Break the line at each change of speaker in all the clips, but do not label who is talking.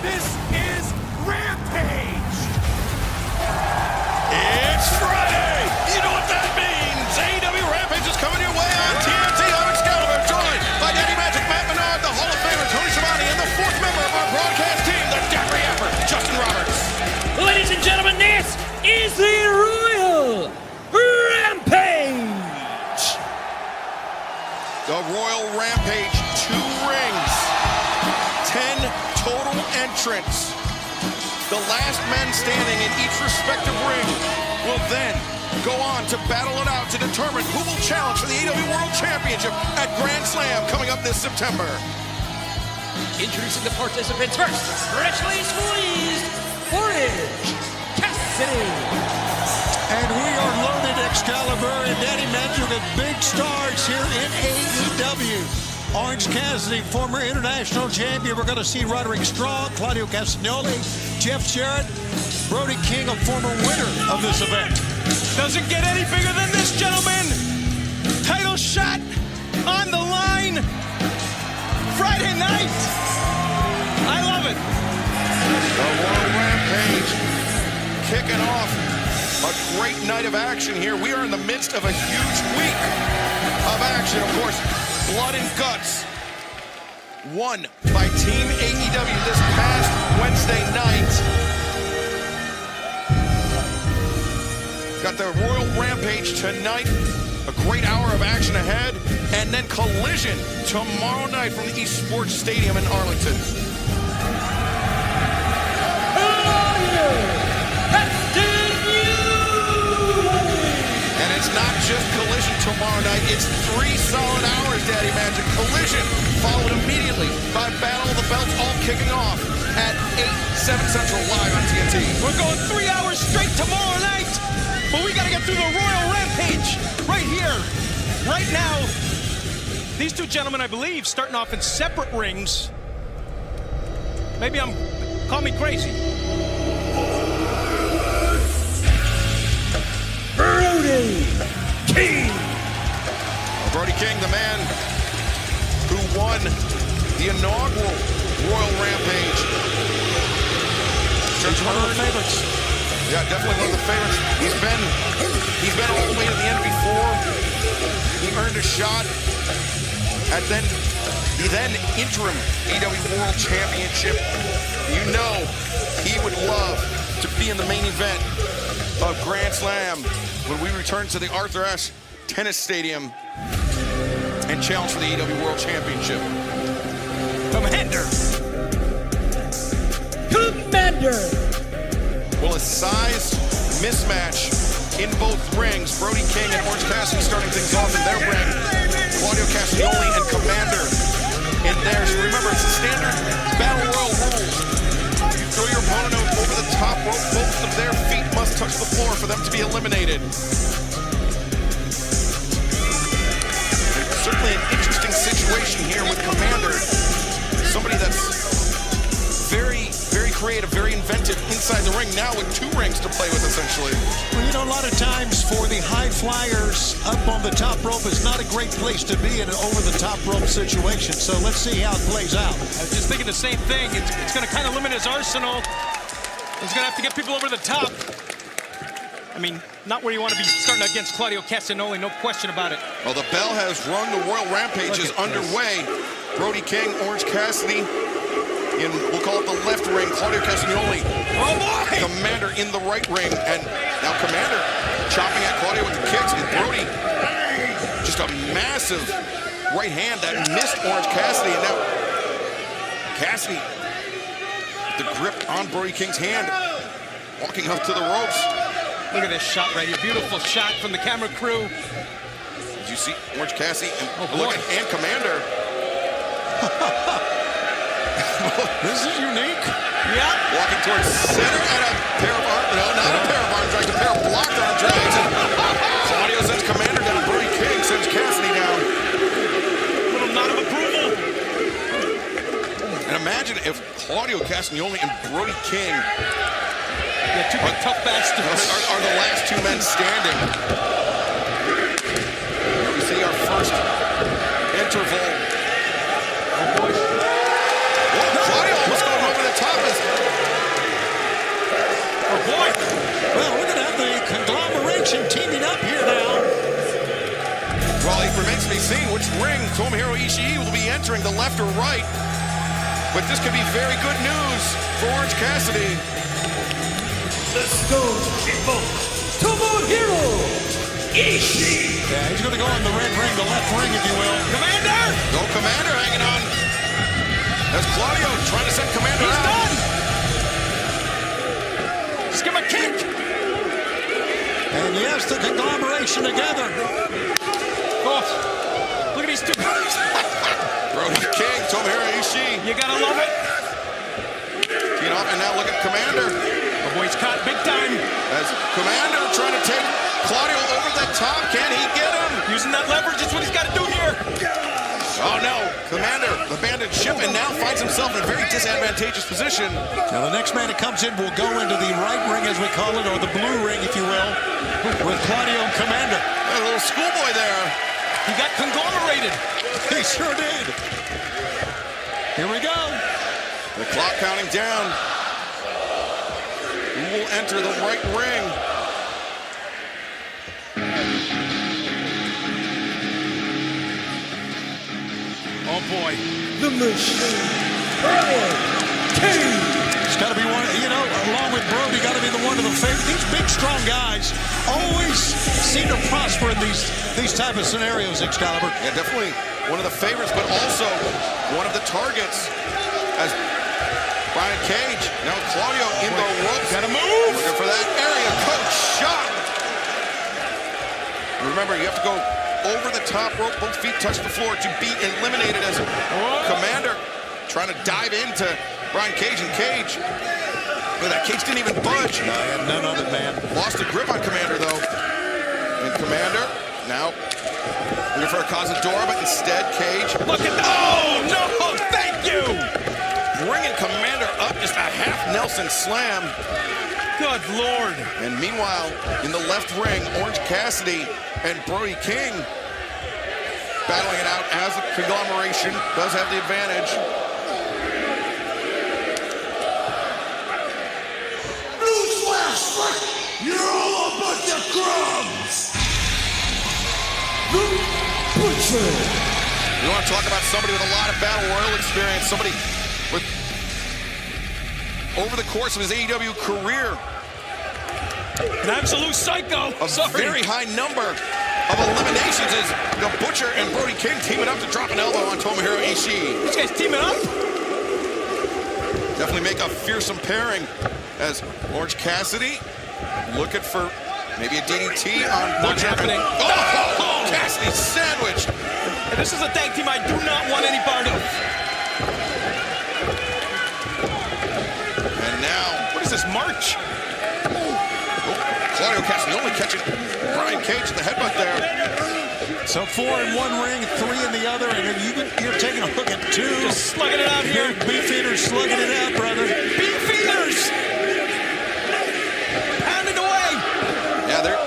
This is Rampage!
It's Friday! You know what that means! AEW Rampage is coming your way on TNT. I'm Excalibur, joined by Daddy Magic, Matt Menard, the Hall of Famer Tony Schiavone, and the fourth member of our broadcast team, the Dapper Yapper, Justin Roberts.
Ladies and gentlemen, this is the Royal Rampage!
The Royal Rampage, 2 rings, 10 total entrants. The last men standing in each respective ring will then go on to battle it out to determine who will challenge for the AEW World Championship at Grand Slam coming up this September.
Introducing the participants first, freshly squeezed Orange Cassidy.
And we are loaded, Excalibur and Daddy Magic with big stars here in AEW. Orange Cassidy, former international champion. We're going to see Roderick Strong, Claudio Castagnoli, Jeff Jarrett, Brody King, a former winner of this event.
Doesn't get any bigger than this, gentlemen! Title shot on the line Friday night! I love it!
The Royal Rampage kicking off a great night of action here. We are in the midst of a huge week of action, of course. Blood and guts won by Team AEW this past Wednesday night. Got the Royal Rampage tonight, a great hour of action ahead, and then Collision tomorrow night from the East Sports Stadium in Arlington. And it's not just Collision tomorrow night, it's 3 solid hours, Daddy Magic. Collision followed immediately by Battle of the Belts, all kicking off at 7 Central live on TNT.
We're going 3 hours straight tomorrow night, but we gotta get through the Royal Rampage right here, right now. These two gentlemen, I believe, starting off in separate rings. Maybe call me crazy.
Brody King.
Brody King, the man who won the inaugural Royal Rampage.
He's one of the favorites.
Yeah, definitely one of the favorites. He's been all the way to the end before. He earned a shot at the interim AEW World Championship. You know he would love to be in the main event of Grand Slam when we return to the Arthur Ashe Tennis Stadium and challenge for the AEW World Championship.
Commander. Well,
a size mismatch in both rings. Brody King and Orange Cassidy starting things off in their ring. Claudio Castagnoli and Commander in theirs. Remember, it's the standard Battle Royal rules. You throw your opponent over the top rope. Both of their feet must touch the floor for them to be eliminated. Certainly an interesting situation here with Commander. Somebody that's very creative, very inventive inside the ring, now with 2 rings to play with, essentially.
Well, you know, a lot of times for the high flyers, up on the top rope is not a great place to be in an over-the-top rope situation. So let's see how it plays out.
I was just thinking the same thing. It's going to kind of limit his arsenal. He's going to have to get people over the top. I mean, not where you want to be starting against Claudio Castagnoli, no question about it.
Well, the bell has rung. The Royal Rampage is underway. Brody King, Orange Cassidy in, we'll call it the left ring. Claudio Castagnoli, Commander in the right ring. And now Commander chopping at Claudio with the kicks. And Brody, just a massive right hand that missed Orange Cassidy. And now Cassidy, the grip on Brody King's hand, walking up to the ropes.
Look at this shot right here. Beautiful shot from the camera crew.
As you see, Orange Cassidy and Commander.
This is unique.
Yeah.
Walking towards center and a pair of arms. No, not a pair of arm drags, a pair of blocked arm drags. And Claudio sends Commander down. Brody King sends Cassidy down.
Little nod of approval.
And imagine if Claudio Castagnoli and Brody King
Two big tough bastards
are the last 2 men standing. Here we see our first interval. Oh boy. Whoa, Claudio almost going over the top as Tomohiro Ishii will be entering the left or right. But this could be very good news for Orange Cassidy.
The Stone People, Tomohiro Ishii.
Yeah, he's going to go in the red ring, the left ring, if you will.
Commander!
No Commander hanging on. That's Claudio trying to send Commander
He's
out.
done! Just give him a kick!
And yes, the conglomeration together.
Oh, look at these two guys.
Brody King, Tomohiro Ishii.
You gotta love it.
Teeing off, and now look at Commander.
The boy's caught big time.
As Commander trying to take Claudio over the top. Can he get him?
Using that leverage is what he's got to do here.
Oh no, Commander, the banded ship, and now finds himself in a very disadvantageous position.
Now the next man that comes in will go into the right ring, as we call it, or the blue ring, if you will, with Claudio and Commander.
A little schoolboy there.
He got conglomerated.
He sure did. Here we go.
The clock counting down. Who will enter the right ring?
Oh boy.
The Machine.
It's got to be one, you know, along with Brody, got to be the one of the favorites. These big, strong guys always seem to prosper in these type of scenarios, Excalibur.
Yeah, definitely one of the favorites, but also one of the targets as Brian Cage. Now Claudio in the ropes.
Gotta move.
Looking for that area code shot. Remember, you have to go over the top rope. Both feet touch the floor to be eliminated as Commander trying to dive into Brian Cage, and Cage. Look at that, Cage didn't even budge.
No, I had none of it, man.
Lost the grip on Commander, though. And Commander now looking for a Cazadora, but instead Cage.
Look at that. Oh, no, thank you.
Bringing Commander up, just a half Nelson slam.
Good Lord.
And meanwhile, in the left ring, Orange Cassidy and Brody King battling it out as the conglomeration does have the advantage.
You're all a bunch of crumbs! The Butcher!
You want to talk about somebody with a lot of Battle Royal experience, somebody with, over the course of his AEW career,
An absolute psycho.
a very high number of eliminations as the Butcher and Brody King teaming up to drop an elbow on Tomohiro Ishii.
These guys teaming up.
Definitely make a fearsome pairing as Orange Cassidy looking for maybe a DDT on
Not
Butcher.
happening.
Oh, Cassidy sandwich.
And this is a tag team I do not want any part of.
And now,
What is this, March?
Claudio Cassidy only catching Brian Cage in the headbutt there.
So 4 in one ring, 3 in the other, and then you're taking a look at 2.
Just slugging it out here.
Beef eaters slugging it out, brother.
Beef eaters. Pounding away.
Yeah, their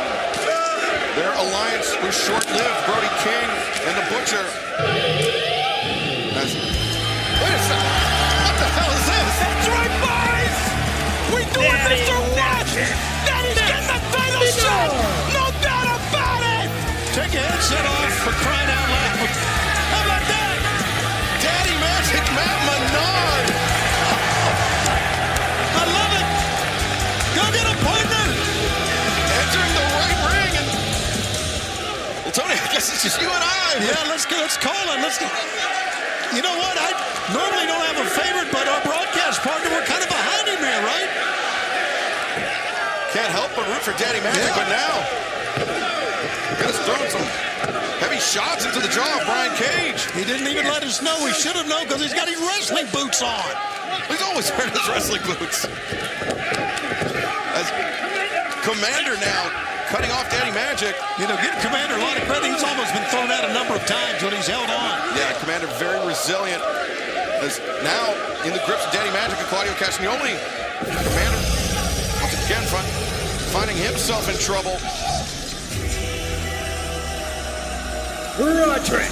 alliance was short-lived. Brody King and the Butcher. Wait a second. What the hell is this?
That's right, boys. We doing this or what? Daddy's getting the title shot. No doubt about it.
Take your headset off for crying out loud. How about that?
Daddy Magic Matt Menard.
I love it. Go get a partner.
Entering the right ring. And well, Tony, I guess it's just you and I.
Yeah, let's go. Let's call it. You know what? I normally don't have a favorite, but our broadcast partner, we're kind of behind him here, right?
Can't help but root for Daddy Magic,
Yeah.
but now he's throwing some heavy shots into the jaw of Brian Cage.
He didn't even let us know. We should have known because he's got his wrestling boots on.
He's always wearing his wrestling boots. As Commander now cutting off Daddy Magic.
You know, give Commander a lot of credit. He's almost been thrown out a number of times when he's held on.
Yeah, Commander very resilient. As now in the grips of Daddy Magic and Claudio Castagnoli. Commander once again finding himself in trouble.
Roderick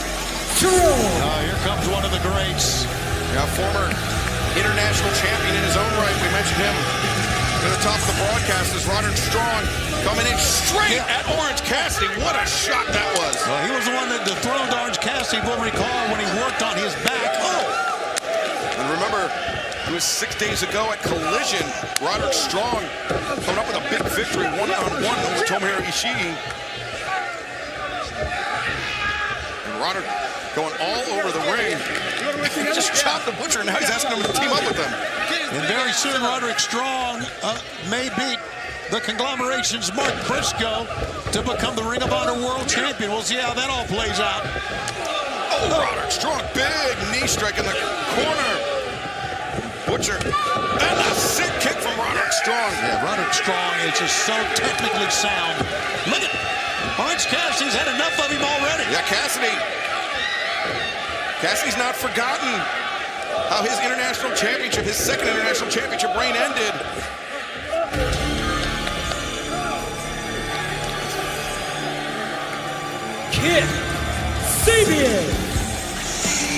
Strong!
Oh, here comes one of the greats.
Now former international champion in his own right. We mentioned him to the top of the broadcast is Roderick Strong coming in straight at Orange Cassidy. What a shot that was.
Well, he was the one that dethroned Orange Cassidy, we'll recall, when he worked on his back.
And remember, it was 6 days ago at Collision. Roderick Strong coming up with a big victory, one-on-one over Tomohiro Ishii. And Roderick going all over the ring. He just chopped the Butcher, and now he's asking him to team up with him.
And very soon, Roderick Strong may beat the conglomeration's Mark Briscoe to become the Ring of Honor World Champion. We'll see how that all plays out.
Oh, Roderick Strong, big knee strike in the corner. Butcher, and a sick kick from Roderick Strong.
Yeah, Roderick Strong is just so technically sound. Look at Orange Cassidy's had enough of him already.
Yeah, Cassidy's not forgotten how his international championship, his second international championship reign ended.
Kip Sabian.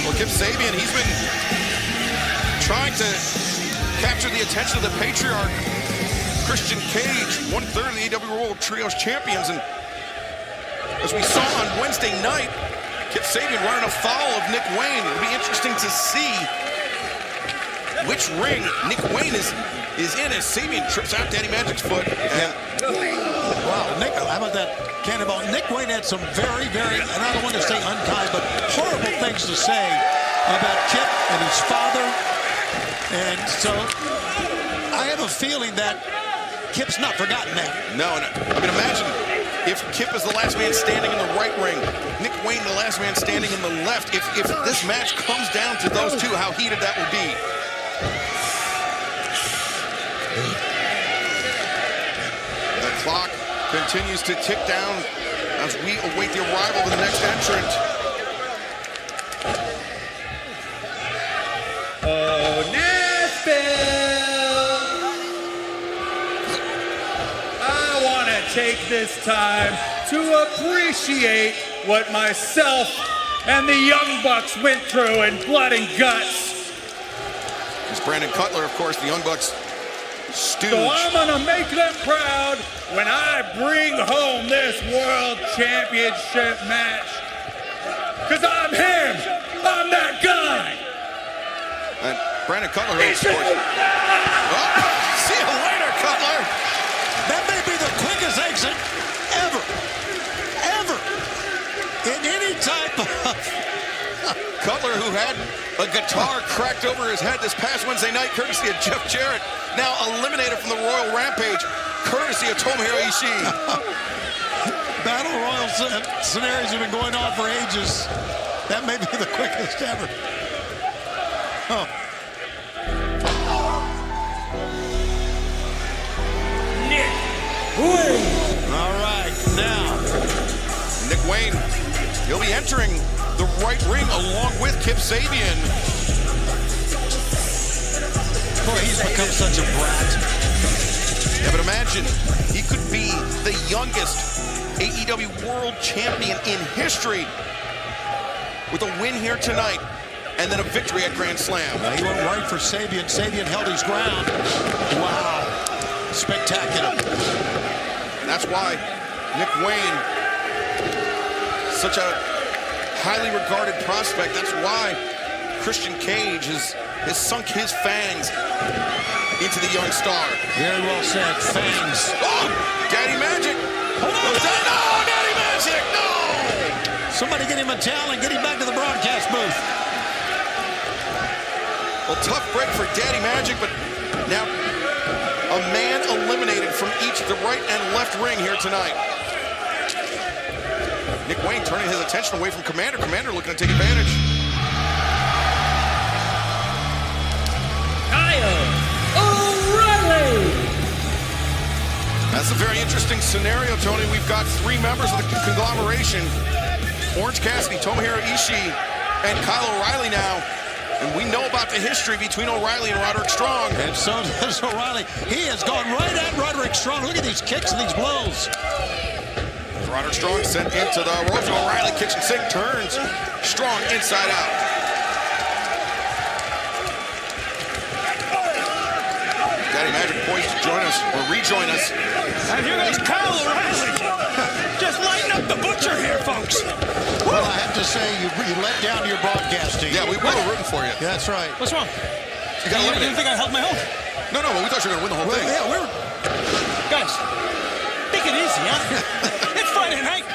Well, Kip Sabian, he's been trying to capture the attention of the patriarch, Christian Cage, 1/3 of the AEW World Trios champions. And as we saw on Wednesday night, Kip Sabian running afoul of Nick Wayne. It'll be interesting to see which ring Nick Wayne is in as Sabian trips out Daddy Magic's foot. And
wow, Nick, how about that cannonball? Nick Wayne had some very, very, and I don't want to say unkind, but horrible things to say about Kip and his father. And so I have a feeling that Kip's not forgotten that.
No, I mean, imagine if Kip is the last man standing in the right ring, Nick Wayne the last man standing in the left. If this match comes down to those two, how heated that will be. The clock continues to tick down as we await the arrival of the next entrant.
Oh, Nashville! I want to take this time to appreciate what myself and the Young Bucks went through in blood and guts.
It's Brandon Cutler, of course, the Young Bucks stooge.
So I'm gonna make them proud when I bring home this World Championship match. Cause I'm him, I'm that guy.
And Brandon Cutler, of course. Oh, see you later, Cutler.
That may be the quickest exit ever in any type of...
Cutler, who had a guitar cracked over his head this past Wednesday night, courtesy of Jeff Jarrett, now eliminated from the Royal Rampage, courtesy of Tomohiro Ishii.
Battle Royal scenarios have been going on for ages. That may be the quickest ever. Oh.
Nick Wayne.
All right, now.
Nick Wayne, he'll be entering the right ring along with Kip Sabian.
Boy, he's become such a brat.
Yeah, but imagine, he could be the youngest AEW World Champion in history with a win here tonight and then a victory at Grand Slam.
He went right for Sabian. Sabian held his ground. Wow. Spectacular.
That's why Nick Wayne, such a highly regarded prospect. That's why Christian Cage has sunk his fangs into the young star.
Very well said. Fangs.
Oh, Daddy Magic.
Hold on.
No, Daddy Magic, no!
Somebody get him a towel and get him back to the broadcast booth.
Well, tough break for Daddy Magic, but now a man eliminated from each the right and left ring here tonight. Nick Wayne turning his attention away from Commander. Commander looking to take advantage.
Kyle O'Reilly.
That's a very interesting scenario, Tony. We've got three members of the conglomeration. Orange Cassidy, Tomohiro Ishii, and Kyle O'Reilly now. And we know about the history between O'Reilly and Roderick Strong.
And so does O'Reilly. He has gone right at Roderick Strong. Look at these kicks and these blows.
Roderick Strong sent into the ropes. O'Reilly kitchen sink turns. Strong inside out. Daddy Magic poised to join us, or rejoin us.
And here goes Kyle O'Reilly. Just lighting up the butcher here, folks.
Well, I have to say, you let down your broadcasting.
Yeah, we were rooting for you.
Yeah, that's right.
What's wrong?
You got
You
eliminated.
didn't think I held my own?
No, but we thought you were going to win the whole thing.
Yeah, we're...
Guys, take it easy, huh? It's Friday night.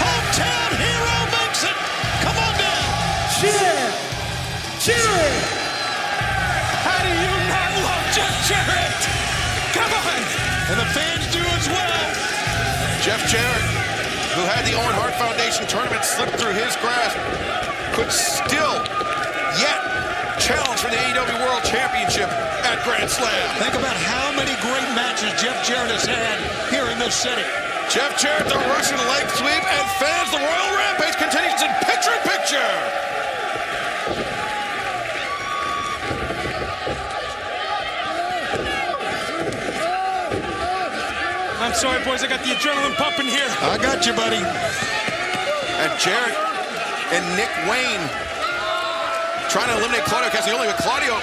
Hometown hero makes it. Come on down.
Cheer!
How do you not love Jeff Jarrett? Come on.
And the fans do as well.
Jeff Jarrett, who had the Owen Hart Foundation tournament slip through his grasp, could still yet challenge for the AEW World Championship at Grand Slam.
Think about how many great matches Jeff Jarrett has had here in this city.
Jeff Jarrett, the Russian leg sweep, and fans, the Royal Rampage continues in picture-in-picture.
I'm sorry, boys. I got the adrenaline pumping here.
I got you, buddy.
And Jarrett and Nick Wayne trying to eliminate Claudio Castagnoli, but Claudio,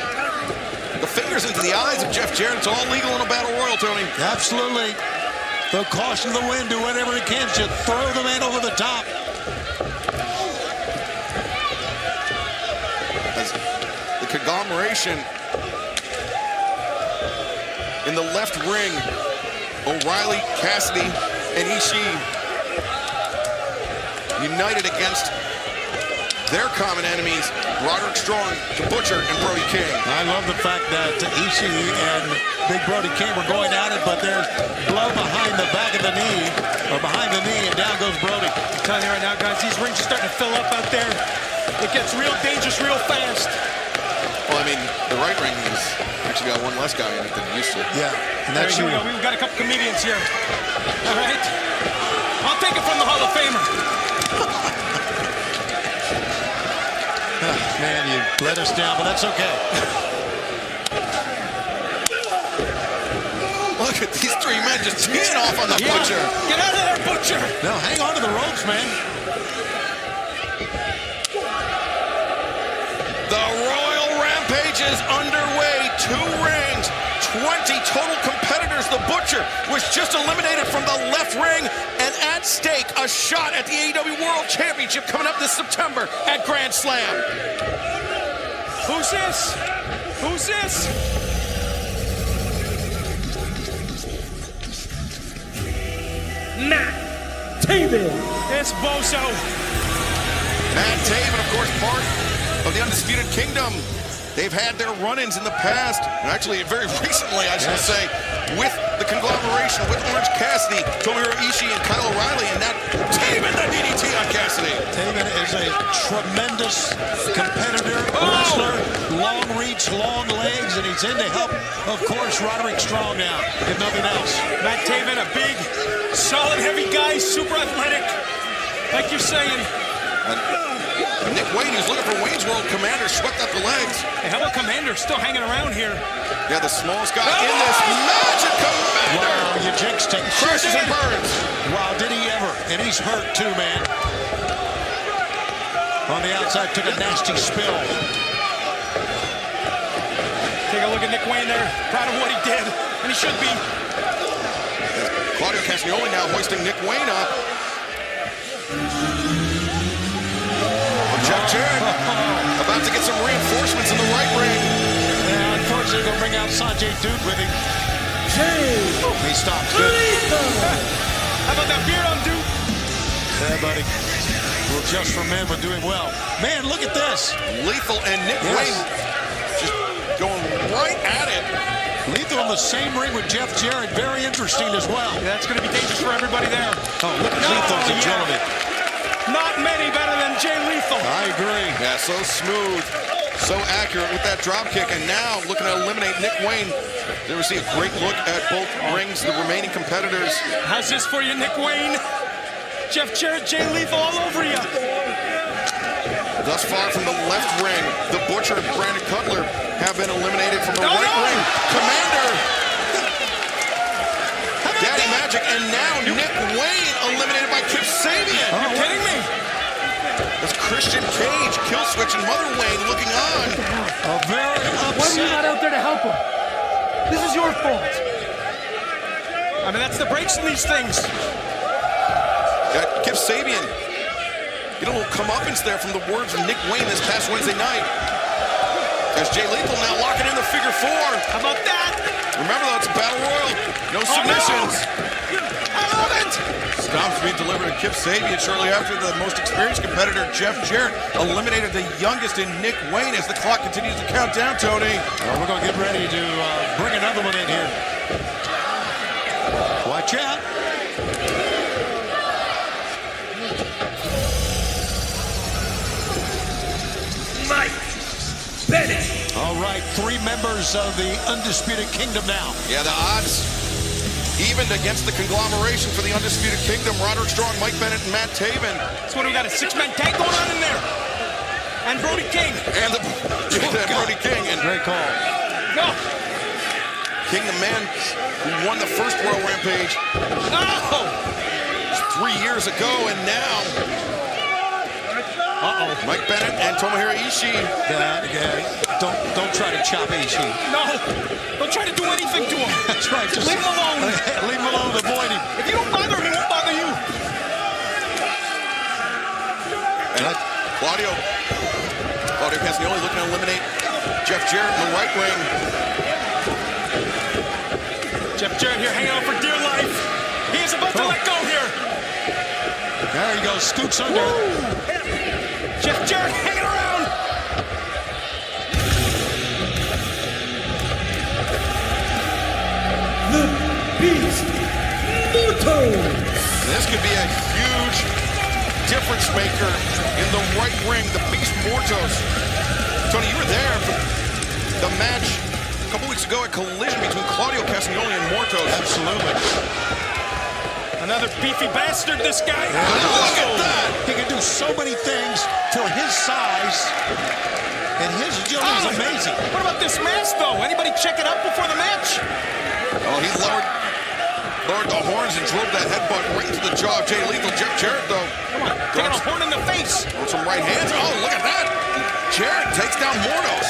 the fingers into the eyes of Jeff Jarrett. It's all legal in a battle royal, Tony.
Absolutely. They'll caution the wind, do whatever it can to throw the man over the top.
As the conglomeration in the left ring, O'Reilly, Cassidy, and Ishii united against their common enemies, Roderick Strong, the Butcher, and Brody King.
I love the fact that Ishii and Big Brody King were going at it, but there's blow behind the back of the knee, or behind the knee, and down goes Brody.
I'm telling you right now, guys, these rings are starting to fill up out there. It gets real dangerous real fast.
Well, I mean, the right ring has actually got one less guy in it than it used to.
Yeah, and that's
Here we
you.
go. We've got a couple comedians here. All right. I'll take it from the Hall of Famer.
Man, you let us down, but that's okay.
Look at these three men just teeing off on the Butcher.
Get out of there, Butcher.
Now, hang on to the ropes, man.
The Royal Rampage is underway. 2 rings, 20 total competitors. The Butcher was just eliminated from the left ring, and at stake, a shot at the AEW World Championship coming up this September at Grand Slam.
Who's this? Who's this?
Matt Taven.
It's Bozo.
Matt Taven, of course, part of the Undisputed Kingdom. They've had their run-ins in the past, and actually very recently, I should say, with the conglomeration, with Orange Cassidy, Tomohiro Ishii, and Kyle O'Reilly, and now Taven, the DDT on Cassidy.
Taven is a tremendous competitor, wrestler, long reach, long legs, and he's in to help, of course, Roderick Strong now, if nothing else.
Matt Taven, a big, solid, heavy guy, super athletic, like you're saying.
And Nick Wayne, who's looking for Wayne's World Commander, swept up the legs.
Hey, how about Commander still hanging around here?
Yeah, the smallest guy in this Magic Commander.
Wow, you jinxed him.
Crashes and burns.
Wow, did he ever? And he's hurt too, man. On the outside, took a nasty spill.
Take a look at Nick Wayne there. Proud of what he did, and he should be.
Claudio Castagnoli now hoisting Nick Wayne up. Jeff Jarrett about to get some reinforcements in the right ring.
Yeah, unfortunately, going to bring out Sanjay Dutt with him. He stopped. Good.
How about that beard on Duke?
Yeah, buddy. Well, just for men, we're doing well. Man, look at this.
Lethal and Nick Wayne just going right at it.
Lethal in the same ring with Jeff Jarrett. Very interesting as well.
Yeah, that's going to be dangerous for everybody there.
Oh, look at Lethal's agility.
Not many better than Jay Lethal.
I agree.
Yeah, so smooth, so accurate with that drop kick, and now looking to eliminate Nick Wayne. There we see a great look at both rings, the remaining competitors.
How's this for you, Nick Wayne? Jeff Jarrett, Jay Lethal all over you.
Thus far from the left ring, the Butcher and Brandon Cutler have been eliminated from the right ring. Commander, Daddy Magic, and now Nick Wayne eliminated by Kip Sabian.
You're kidding me?
As Christian Cage, Killswitch, and Mother Wayne looking on.
Very upset.
Why are you not out there to help him? This is your fault.
I mean, that's the breaks in these things.
Kip Sabian, get a little comeuppance there from the words of Nick Wayne this past Wednesday night. As Jay Lethal now locking in the figure 4.
How about that?
Remember though, it's a battle royal. No submissions.
I love it.
Stomps being delivered to Kip Sabian shortly after the most experienced competitor, Jeff Jarrett, eliminated the youngest in Nick Wayne as the clock continues to count down, Tony.
We're going to get ready to bring another one in here. Watch out.
Mike Bennett.
All right, 3 members of the Undisputed Kingdom now.
Yeah, the odds evened against the conglomeration for the Undisputed Kingdom. Roderick Strong, Mike Bennett, and Matt Taven.
That's what we got, a 6-man tag going on in there. And Brody King.
And Brody King. And
Great call.
No.
King, the man who won the first Royal Rampage
Oh.
3 years ago, and now Mike Bennett and Tomohiro Ishii.
Don't try to chop Ishii.
No. Don't try to do anything to him.
That's right. Just
leave him alone.
Leave him alone. Avoid him.
If you don't bother him, he won't bother you.
And Claudio Castagnoli looking to eliminate Jeff Jarrett in the right wing.
Jeff Jarrett here hanging on for dear life. He is about to let go here.
There he goes. Scoots under.
Woo. Jeff Jarrett hanging around.
The Beast Mortos.
This could be a huge difference maker in the right ring. The Beast Mortos. Tony, you were there for the match a couple weeks ago at Collision between Claudio Castagnoli and Mortos.
Absolutely.
Another beefy bastard, this guy.
Look at that.
He can do so many things for his size, and his agility is amazing.
What about this mask, though? Anybody check it out before the match?
Oh, he lowered the horns and drove that headbutt right into the jaw of Jay Lethal. Jeff Jarrett, though,
Come on, taking a horn in the face.
with some right hands. Oh, look at that. Jarrett takes down Mortos.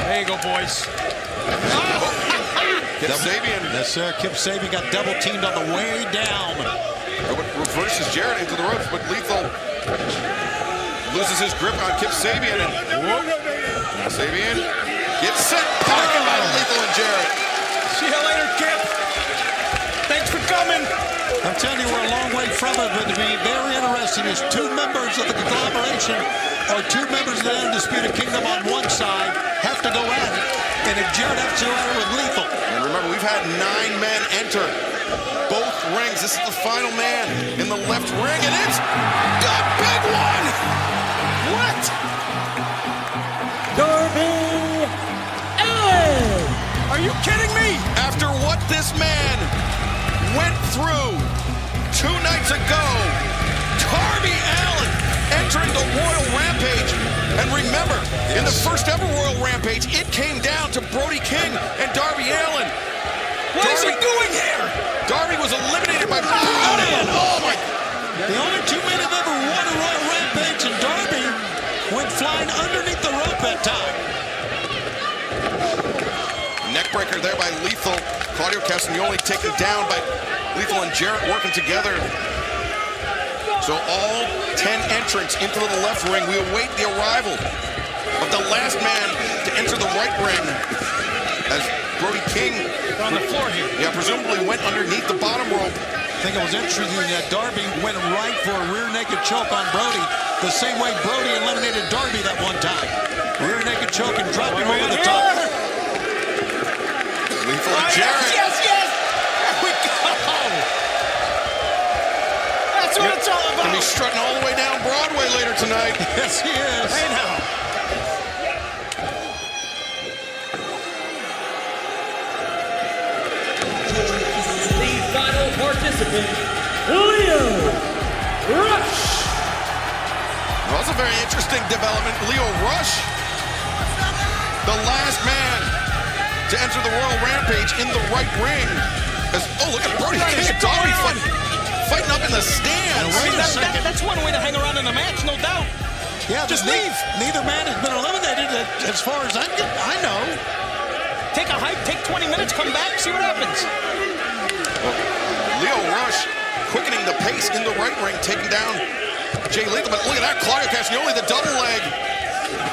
There you go, boys.
Kip Sabian.
Yes, sir. Kip Sabian got double teamed on the way down.
Reverses Jarrett into the ropes, but Lethal loses his grip on Kip Sabian. And Sabian gets set. Pocket by Lethal and Jarrett.
See you later, Kip. Thanks for coming.
I'm telling you, we're a long way from it, but to be very interesting is 2 members of the conglomeration or 2 members of the Undisputed Kingdom on one side have to go at it. And if Jarrett has to go at it with Lethal.
And remember, we've had 9 men enter both rings. This is the final man in the left ring, and it's the big one!
What?
Darby Allin.
Are you kidding me?
After what this man went through 2 nights ago, Darby Allin entering the Royal Rampage. And remember, in the first ever Royal Rampage, it came down to Brody King and Darby Allin.
What is he doing here?
Darby was eliminated by Brody. Oh my!
The only 2 men have ever won a Royal Rampage, and Darby went flying underneath the rope that time.
Neckbreaker there by Lethal. Claudio Castagnoli taken down by Lethal and Jarrett working together. So all 10 entrants into the left ring. We await the arrival of the last man to enter the right ring as Brody King
On the floor here.
Yeah, presumably went underneath the bottom rope.
I think it was interesting that Darby went right for a rear naked choke on Brody, the same way Brody eliminated Darby that one time. Rear naked choke and dropped him over the top.
Lethal and Jarrett.
Yes. There we go. That's what it's all
Gonna be
about.
strutting all the way down Broadway later tonight.
Yes, he is.
Hey now.
The final participant, Leo Rush.
That was a very interesting development. Leo Rush, the last man to enter the Royal Rampage in the right ring. Oh, look at Brody King and Darby fighting up in the stands.
Wait a second.
That's one way to hang around in the match, no doubt.
Yeah,
Just leave.
Neither man has been eliminated as far as I know.
Take a hike, take 20 minutes, come back, see what happens.
Lio Rush quickening the pace in the right ring, taking down Jay Lethal. But look at that, Claudio Castagnoli, the double leg.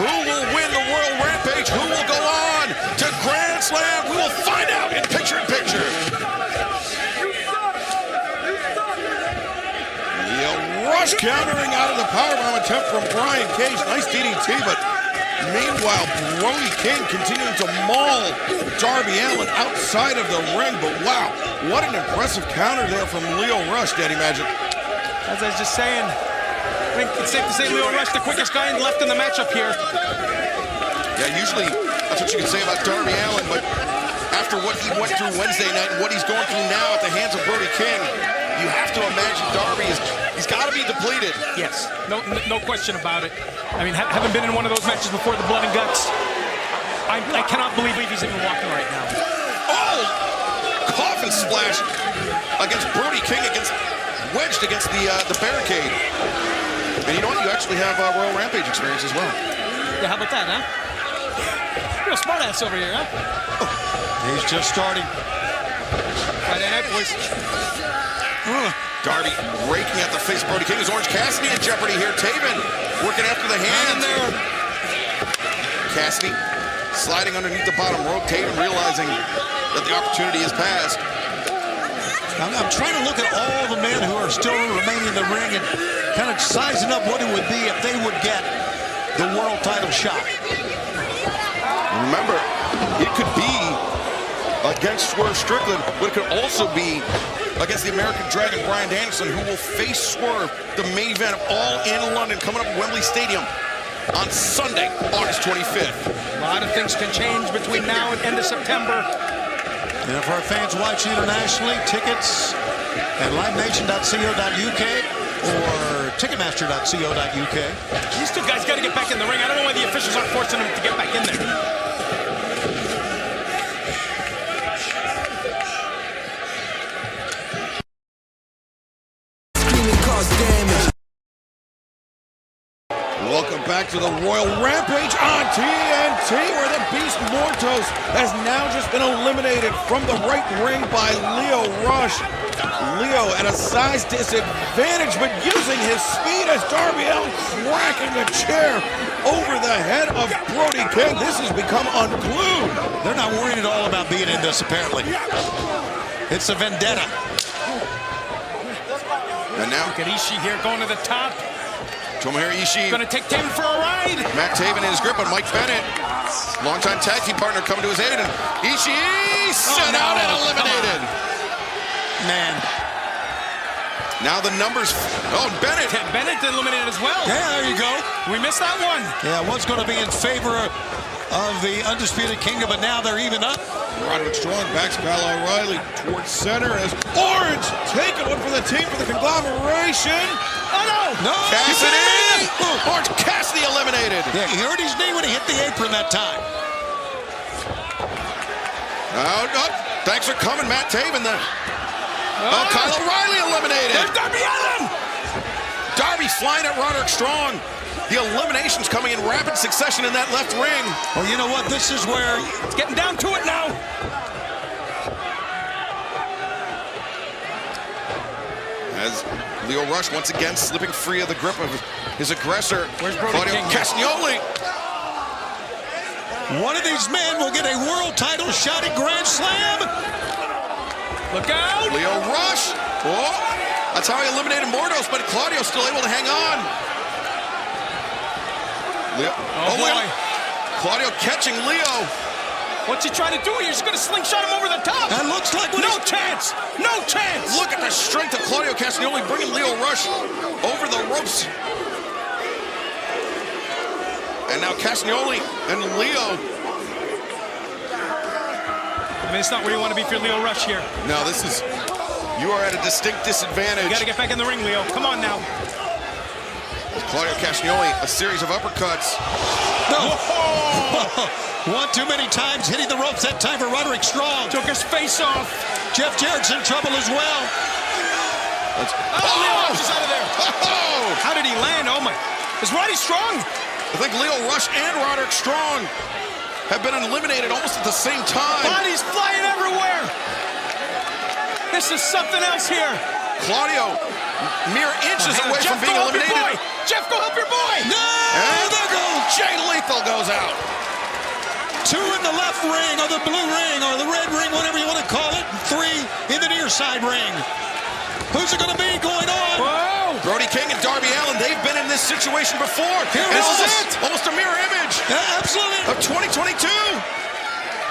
Who will win the Royal Rampage? Who will go on to Grand Slam? We will find out in picture-in-picture. Lio Rush countering out of the powerbomb attempt from Brian Cage. Nice DDT, but meanwhile, Brody King continuing to maul Darby Allin outside of the ring. But wow, what an impressive counter there from Lio Rush, Daddy Magic.
As I was just saying, I think it's safe to say Lio Rush, the quickest guy left in the matchup here.
Yeah, usually that's what you can say about Darby Allin, but after what he went through Wednesday night and what he's going through now at the hands of Brody King, you have to imagine Darby he's got to be depleted.
Yes, no question about it. I mean, having been in one of those matches before, the blood and guts, I cannot believe he's even walking right now.
Oh! Coffin splash against Brody King, wedged against the barricade. And you know what? You actually have Royal Rampage experience as well.
Yeah, how about that, huh? Real smart ass over here, huh?
He's just starting.
Friday night, boys.
Darby raking at the face of Brody King. Is Orange Cassidy in jeopardy here? Taven working after the hand there. Cassidy sliding underneath the bottom rope. Taven realizing that the opportunity is passed.
I'm trying to look at all the men who are still remaining in the ring and kind of sizing up what it would be if they would get the world title shot.
Remember, it could be against Swerve Strickland, but it could also be against the American Dragon, Bryan Danielson, who will face Swerve, the main event of All in London, coming up at Wembley Stadium on Sunday, August 25th.
A lot of things can change between now and end of September.
And for our fans watching internationally, tickets at livenation.co.uk or ticketmaster.co.uk.
These two guys got to get back in the ring. I don't know why the officials aren't forcing them to get back in there.
Welcome back to the Royal Rampage on TNT, where the Beast Mortos has now just been eliminated from the right ring by Lio Rush. Lio at a size disadvantage, but using his speed as Darby Allin cracking the chair over the head of Brody King. This has become unglued.
They're not worried at all about being in this, apparently. It's a vendetta.
And now,
Look at Ishii here going to the top.
Tomohiro Ishii.
Going to take Taven for a ride.
Matt Taven in his grip on Mike Bennett. Longtime tag team partner coming to his aid. And Ishii sent out and eliminated.
Man.
Now the numbers. Oh, Bennett.
Bennett eliminated as well.
Yeah, there you go.
We missed that one.
Yeah, one's going to be in favor of the Undisputed Kingdom, but now they're even up.
Roderick Strong backs Kyle O'Reilly towards center as Orange taking one for the team for the conglomeration.
Oh, no.
No.
Cassidy. Orange Cassidy eliminated.
Yeah, he hurt his knee when he hit the apron that time.
Oh, thanks for coming, Matt Taven. Kyle O'Reilly eliminated.
There's Darby Allin.
Darby flying at Roderick Strong. The eliminations coming in rapid succession in that left ring.
Well, you know what? This is where
It's getting down to it now.
As Lio Rush once again slipping free of the grip of his aggressor,
Where's Brody
Claudio
King?
Castagnoli.
one of these men will get a world title shot at Grand Slam.
Look out.
Lio Rush. Oh, that's how he eliminated Mordos, but Claudio's still able to hang on. Lio.
Oh,
look
boy.
at Claudio catching Lio.
What's he trying to do here? He's going to slingshot him over the top.
That looks like what
No chance. No chance.
Look at the strength of Claudio Castagnoli bringing Lio Rush over the ropes. And now Castagnoli and Lio.
I mean, it's not where you want to be if you're Lio Rush here.
No, this is, you are at a distinct disadvantage.
You got to get back in the ring, Lio. Come on now.
Claudio Castagnoli, a series of uppercuts.
No. One too many times hitting the ropes, that time for Roderick Strong.
Took his face off.
Jeff Jarrett's in trouble as well.
Lio Rush is out of there.
Oh!
How did he land? Oh, my. Is Roddy Strong?
I think Leo Rush and Roderick Strong have been eliminated almost at the same time.
Bodies flying everywhere. This is something else here.
Claudio, mere inches away
Jeff,
from being
go help
eliminated.
your boy. Jeff, go help your boy.
No!
And there goes Jay Lethal goes out.
2 in the left ring, or the blue ring, or the red ring, whatever you want to call it. 3 in the near side ring. Who's it going to be going on?
Whoa!
Brody King and Darby Allin, they've been in this situation before.
Here
And
it
this
is.
is almost a mirror image
Yeah, absolutely.
of 2022.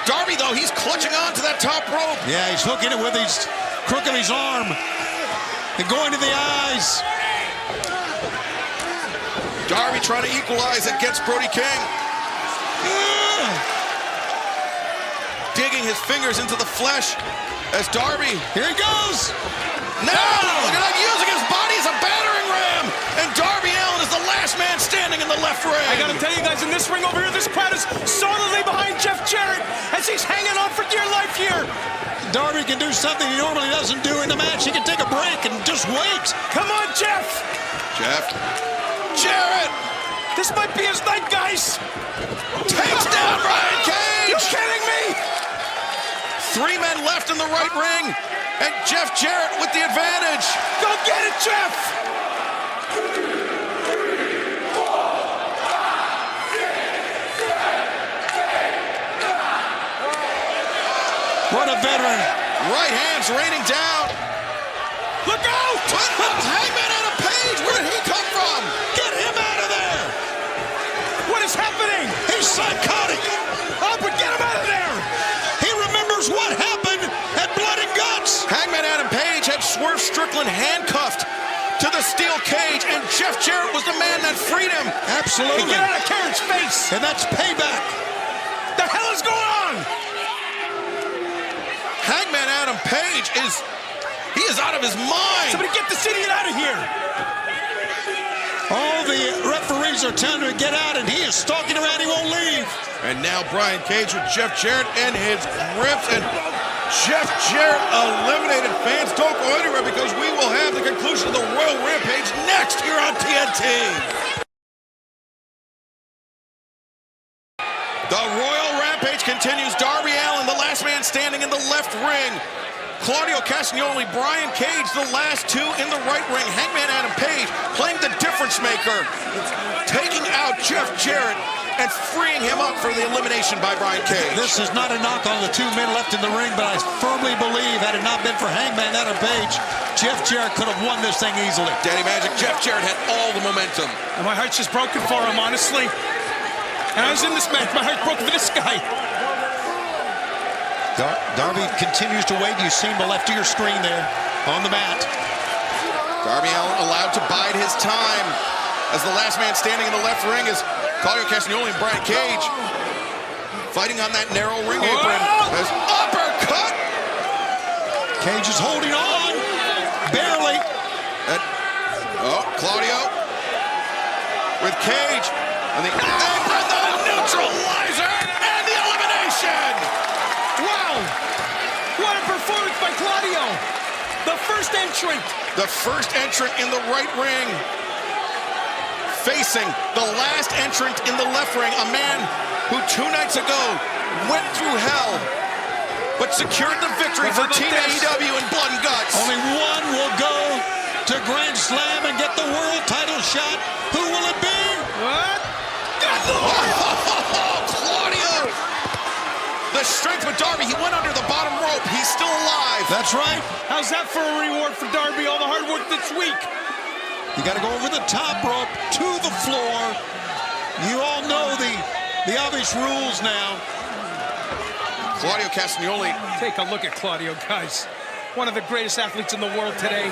Darby, though, he's clutching on to that top rope.
Yeah, he's hooking it with his crook of his arm and going to the eyes.
Darby trying to equalize against Brody King. Digging his fingers into the flesh as Darby.
Here he goes.
Now, look at him using his body as a battering ram. And Darby Allin is the last man standing in the left ring.
I gotta tell you guys, in this ring over here, this crowd is solidly behind Jeff Jarrett as he's hanging on for dear life here.
Darby can do something he normally doesn't do in the match. He can take a break and just wait.
Come on, Jeff.
Jeff Jarrett
This might be his night, guys.
takes down Brian Cage.
You kidding me?
3 men left in the right ring, and Jeff Jarrett with the advantage.
Go get it, Jeff.
What a veteran.
Right hands raining down.
Look out!
Hangman Adam Page, where did he come from?
Get him out of there.
What is happening?
He's psychotic.
Oh, but get him out of there!
He remembers what happened at Blood and Guts.
Hangman Adam Page had Swerve Strickland handcuffed to the steel cage, and Jeff Jarrett was the man that freed him.
Absolutely.
Get out of Karen's face!
And that's payback.
The hell is going on?
Hangman Adam Page he is out of his mind.
Somebody get this idiot out of here!
All the referees are telling him to get out, and he is stalking around. He won't leave.
And now Brian Cage with Jeff Jarrett in his grips, and Jeff Jarrett eliminated. Fans, don't go anywhere because we will have the conclusion of the Royal Rampage next here on TNT. The Royal Rampage continues. Darby Allin, the last man standing in the left ring. Claudio Castagnoli, Brian Cage, the last 2 in the right ring. Hangman Adam Page playing the difference maker, taking out Jeff Jarrett and freeing him up for the elimination by Brian Cage.
This is not a knock on the 2 men left in the ring, but I firmly believe had it not been for Hangman Adam Page, Jeff Jarrett could have won this thing easily.
Daddy Magic, Jeff Jarrett had all the momentum.
And my heart's just broken for him, honestly. And I was in this match, my heart broke for this guy.
Darby continues to wait. You see him left of your screen there on the mat.
Darby Allin allowed to bide his time as the last man standing in the left ring is Claudio Castagnoli and Brian Cage fighting on that narrow ring apron. As uppercut!
Cage is holding on. Barely.
Claudio with Cage. And the neutralizer and the elimination!
Wow! What a performance by Claudio! The first entrant!
The first entrant in the right ring facing the last entrant in the left ring, a man who 2 nights ago went through hell but secured the victory for Team AEW in Blood and Guts.
Only one will go to Grand Slam and get the world title shot. Who will it be?
What?
Claudio! The strength with Darby, he went under the bottom rope. He's still alive.
That's right.
How's that for a reward for Darby? All the hard work this week.
You got to go over the top rope to the floor. You all know the obvious rules now.
Claudio Castagnoli.
Take a look at Claudio, guys. One of the greatest athletes in the world today.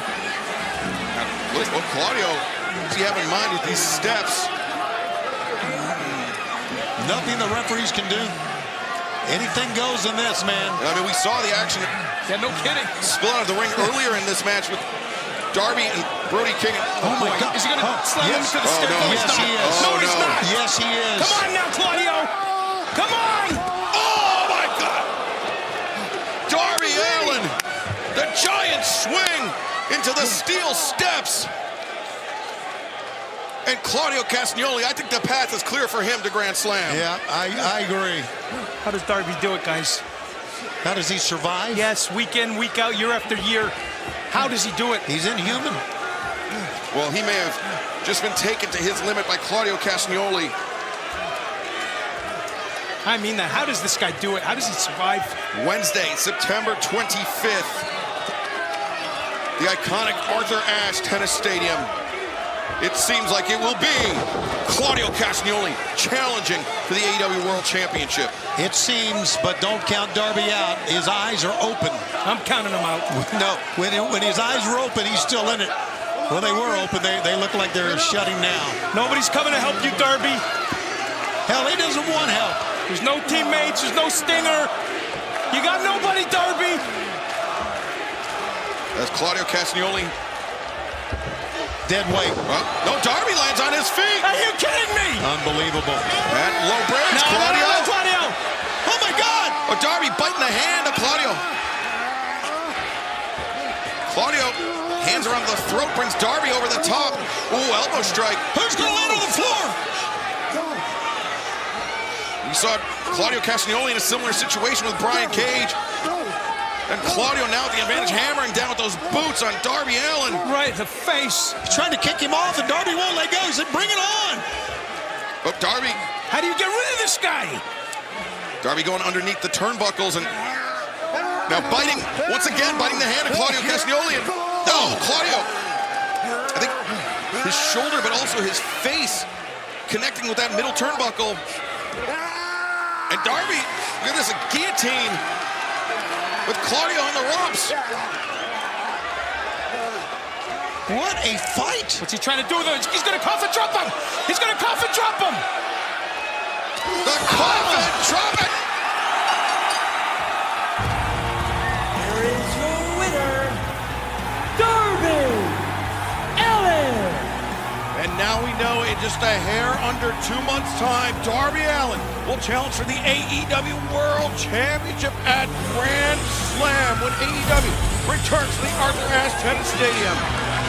Look what Claudio does he have in mind with these steps.
Nothing the referees can do. Anything goes in this, man.
I mean, we saw the action
Yeah, no kidding.
spill out of the ring earlier in this match with Darby and Brody King.
Oh my God.
Is he going to slam
yes.
him to the
Oh,
stick?
no.
He's
Yes,
not.
he is.
No, he's
no.
not.
Yes, he is.
Come on now, Claudio. Come on.
Oh my God! Darby Allin, the giant swing into the steel steps. And Claudio Castagnoli, I think the path is clear for him to Grand Slam.
Yeah, I agree.
How does Darby do it, guys?
How does he survive?
Yes, week in, week out, year after year. How does he do it?
He's inhuman.
Well, he may have just been taken to his limit by Claudio Castagnoli.
I mean that. How does this guy do it? How does he survive?
Wednesday, September 25th. The iconic Arthur Ashe Tennis Stadium. It seems like it will be Claudio Castagnoli challenging for the AEW World Championship.
It seems, but don't count Darby out. His eyes are open.
I'm counting him out.
No, when his eyes were open, he's still in it. When they were open, they look like they're shutting down.
Nobody's coming to help you, Darby.
Hell, he doesn't want help.
There's no teammates, there's no Stinger. You got nobody, Darby.
As Claudio Castagnoli.
Dead weight.
No, Darby lands on his feet.
Are you kidding me?
Unbelievable.
And low bridge, Claudio.
No, Claudio.
Oh, my God.
Oh, Darby biting the hand of Claudio. Claudio, hands around the throat, brings Darby over the top. Ooh, elbow strike.
Who's going to land on the floor?
We saw Claudio Castagnoli in a similar situation with Brian Cage. And Claudio now with the advantage, hammering down with those boots on Darby Allin.
Right, the face.
He's trying to kick him off, and Darby won't let go. He said, bring it on.
But Darby.
How do you get rid of this guy?
Darby going underneath the turnbuckles and now biting, once again, biting the hand of Claudio Castagnoli. And, oh, Claudio. I think his shoulder, but also his face connecting with that middle turnbuckle. And Darby, look at this, a guillotine with Claudio on the ropes.
What a fight.
What's he trying to do with it? He's going to cough and drop him. He's going to cough and drop him.
The cough and drop it.
Here is your winner, Darby Allin.
And now we know in just a hair under 2 months' time, Darby Allin will challenge for the AEW World Championship at Grand Slam when AEW returns to the Arthur Ashe Tennis Stadium.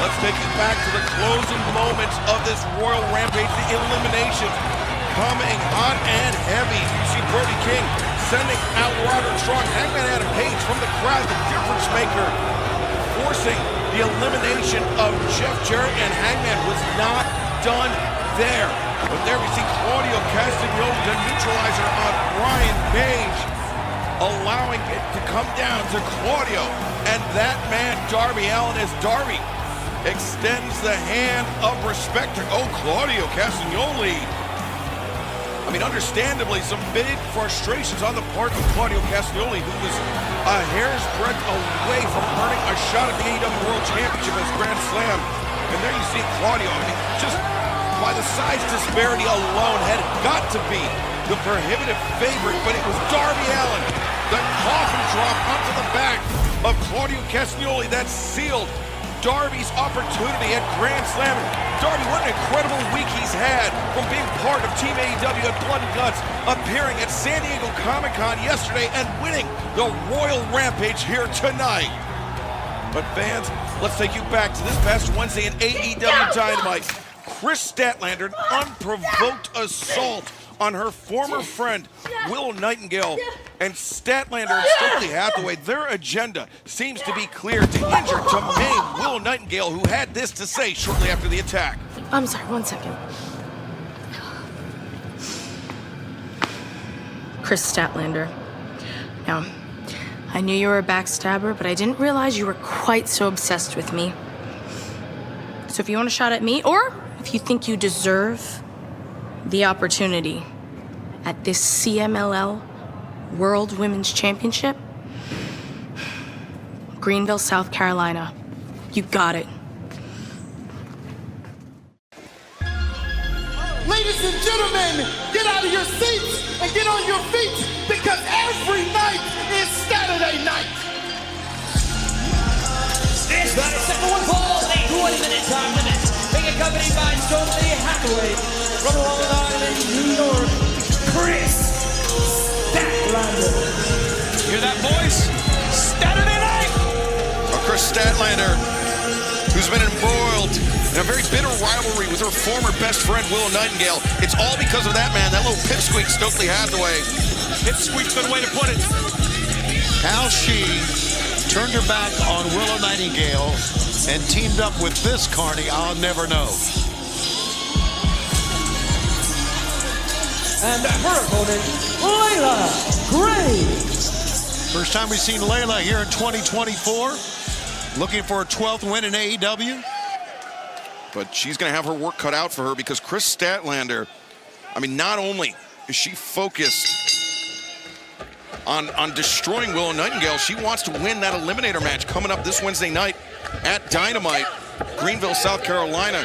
Let's take you back to the closing moments of this Royal Rampage, the eliminations coming hot and heavy. You see Brody King sending out Roderick Strong, Hangman Adam Page from the crowd, the difference maker, forcing the elimination of Jeff Jarrett, and Hangman was not done there. But there we see Claudio Castagnoli, the neutralizer on Brian Page, allowing it to come down to Claudio and that man Darby Allin as Darby extends the hand of respect to Claudio Castagnoli. I mean, understandably, some big frustrations on the part of Claudio Castagnoli, who was a hair's breadth away from earning a shot at the AEW World Championship as Grand Slam. And there you see Claudio, I mean, just by the size disparity alone, had got to be the prohibitive favorite, but it was Darby Allin, the coffin drop onto the back of Claudio Castagnoli that sealed Darby's opportunity at Grand Slam. Darby, what an incredible week he's had from being part of Team AEW at Blood and Guts, appearing at San Diego Comic-Con yesterday and winning the Royal Rampage here tonight. But fans, let's take you back to this past Wednesday in AEW Dynamite. Chris Statlander, an unprovoked assault on her former friend, Willow Nightingale, and Statlander and Stokely Hathaway. Their agenda seems to be clear: to injure, to maim Willow Nightingale, who had this to say shortly after the attack.
I'm sorry, 1 second. Chris Statlander. Now, I knew you were a backstabber, but I didn't realize you were quite so obsessed with me. So if you want a shot at me, or if you think you deserve the opportunity at this CMLL World Women's Championship, Greenville, South Carolina, you got it.
Ladies and gentlemen, get out of your seats and get on your feet, because every night is Saturday night.
This is the second one for a 20-minute time limit. Being accompanied by Stokely Hathaway from Long Island, New York, Chris Statlander.
Hear that voice? Saturday night!
Chris Statlander, who's been embroiled and a very bitter rivalry with her former best friend, Willow Nightingale. It's all because of that man, that little pipsqueak Stokely Hathaway.
Pipsqueak's good way to put it.
How she turned her back on Willow Nightingale and teamed up with this carny, I'll never know.
And her opponent, Layla Gray.
First time we've seen Layla here in 2024. Looking for a 12th win in AEW.
But she's going to have her work cut out for her because Chris Statlander, I mean, not only is she focused on destroying Willow Nightingale, she wants to win that Eliminator match coming up this Wednesday night at Dynamite, Greenville, South Carolina.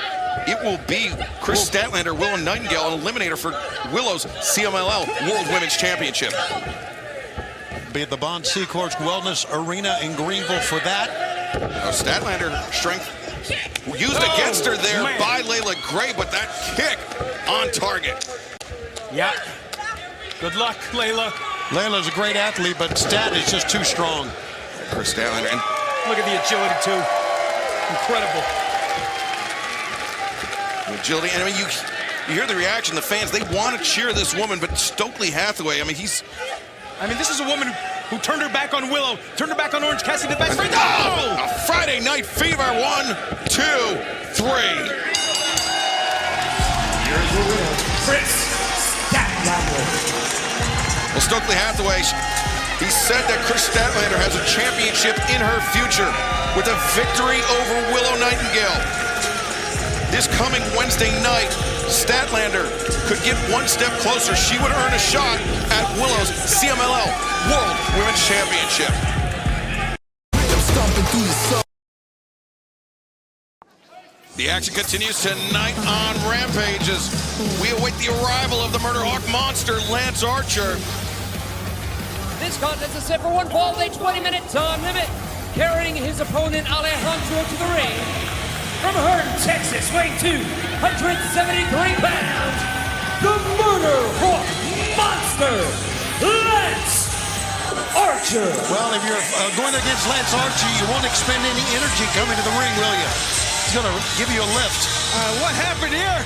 It will be Chris Statlander, Willow Nightingale, an Eliminator for Willow's CMLL World Women's Championship.
Be at the Bon Seacourts Wellness Arena in Greenville for that.
Statlander strength used against her there by Layla Gray, but that kick on target.
Yeah. Good luck, Layla.
Layla's a great athlete, but Stat is just too strong.
Chris Statlander. And
look at the agility, too. Incredible.
Agility, and I mean, you hear the reaction, the fans, they want to cheer this woman, but Stokely Hathaway, I mean,
this is a woman who turned her back on Willow, turned her back on Orange Cassidy, the best friend.
A Friday Night Fever, 1, 2, 3.
Here's your winner, Chris Statlander.
Well, Stokely Hathaway, he said that Chris Statlander has a championship in her future with a victory over Willow Nightingale. This coming Wednesday night, Statlander could get one step closer. She would earn a shot at Willow's CMLL World Women's Championship. The action continues tonight on Rampage as we await the arrival of the Murder Hawk monster, Lance Archer.
This contest is set for one fall, a 20-minute time limit. Carrying his opponent Alejandro to the ring. From Hearn, Texas, weighing 273 pounds, the Murder Hawk Monster, Lance Archer.
Well, if you're going against Lance Archer, you won't expend any energy coming to the ring, will you? He's going to give you a lift.
What happened here?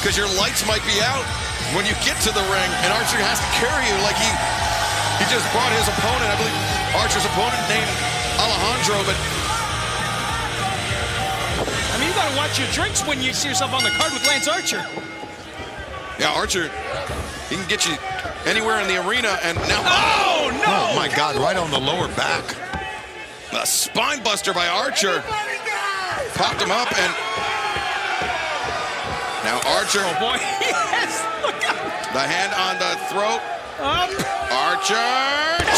Because your lights might be out when you get to the ring, and Archer has to carry you like he just brought his opponent, I believe Archer's opponent named Alejandro, but
I mean, you gotta watch your drinks when you see yourself on the card with Lance Archer.
yeah, Archer, he can get you anywhere in the arena, and now...
Oh, no!
Oh, my God, right on the lower back.
A spine buster by Archer. Popped him up, and now Archer...
Oh, boy. Yes! Look out!
The hand on the throat.
Up!
Archer!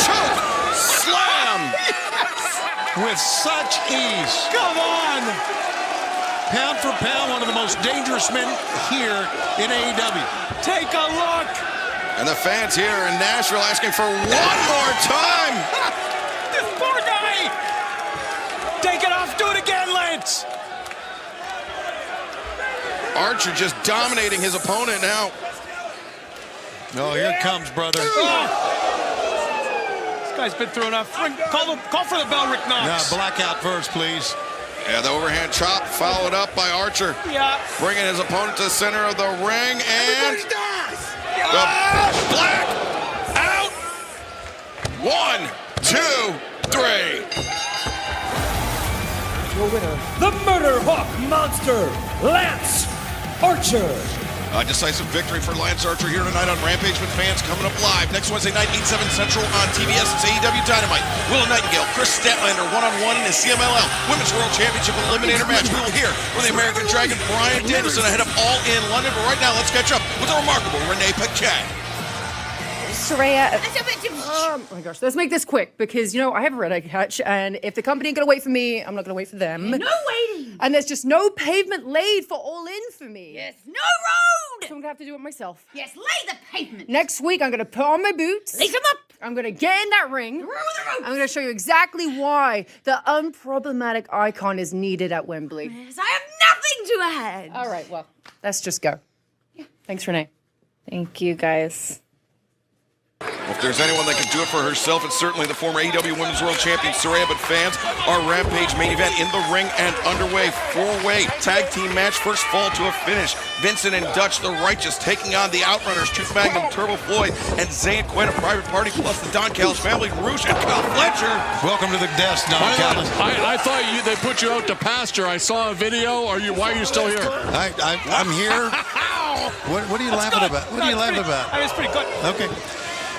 Choke! Slam!
Yes!
With such ease.
Come on!
Pound for pound, one of the most dangerous men here in AEW.
Take a look!
And the fans here in Nashville asking for one more time!
This poor guy! Take it off, do it again, Lance!
Archer just dominating his opponent now.
Oh, here it comes, brother.
Oh. This guy's been thrown off. Call for the bell, Rick Knox.
Yeah, blackout first, please.
Yeah, the overhand chop followed up by Archer.
Yeah.
Bringing his opponent to the center of the ring, and the black out. 1, 2, 3.
Your winner, the Murder Hawk Monster, Lance Archer.
A decisive victory for Lance Archer here tonight on Rampage with fans coming up live next Wednesday night, 8/7 Central on TBS. It's AEW Dynamite. Willow Nightingale, Chris Statlander, one-on-one in the CMLL Women's World Championship Eliminator match. We will hear from the American Dragon, Bryan Danielson, ahead of All In London. But right now, let's catch up with the remarkable Renee Paquette.
Saraya. Oh my gosh, let's make this quick because, you know, I have a red eye catch, and if the company ain't gonna wait for me, I'm not gonna wait for them.
No waiting.
And there's just no pavement laid for All In for me.
Yes, no road.
So I'm gonna have to do it myself.
Yes, lay the pavement.
Next week, I'm gonna put on my boots.
Lace them up.
I'm gonna get in that ring.
The road with the ropes.
I'm gonna show you exactly why the unproblematic icon is needed at Wembley.
Yes, I have nothing to add.
All right, well, let's just go. Yeah. Thanks, Renee.
Thank you, guys.
Well, if there's anyone that can do it for herself, it's certainly the former AEW Women's World Champion Saraya. But fans, our Rampage main event in the ring and underway. 4-way tag team match, first fall to a finish. Vincent and Dutch, the Righteous, taking on the Outrunners, Truth Magnum, Turbo Floyd, and Zay and Quinn, a Private Party, plus the Don Callis family, Roosh and Kyle Fletcher.
Welcome to the desk, Don Callis.
I thought they put you out to pasture. I saw a video. Why are you still here?
I'm here. What are you laughing about? What are you laughing about?
I mean, it's pretty good.
Okay.